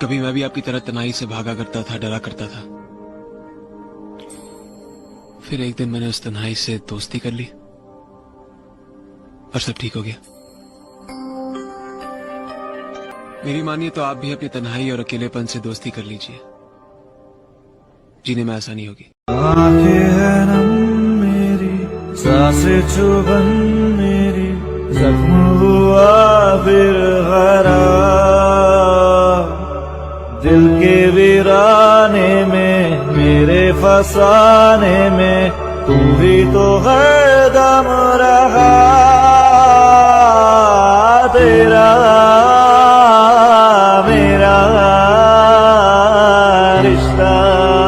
कभी मैं भी आपकी तरह तन्हाई से भागा करता था, डरा करता था। फिर एक दिन मैंने उस तन्हाई से दोस्ती कर ली और सब ठीक हो गया। मेरी मानिए तो आप भी अपनी तन्हाई और अकेलेपन से दोस्ती कर लीजिए, जीने में आसानी होगी। आंखें है नम मेरी, सांसें चुभन मेरी, जख्म हुआ फिर हरा, दिल के वीराने में मेरे फसाने में तू ही तो हरदम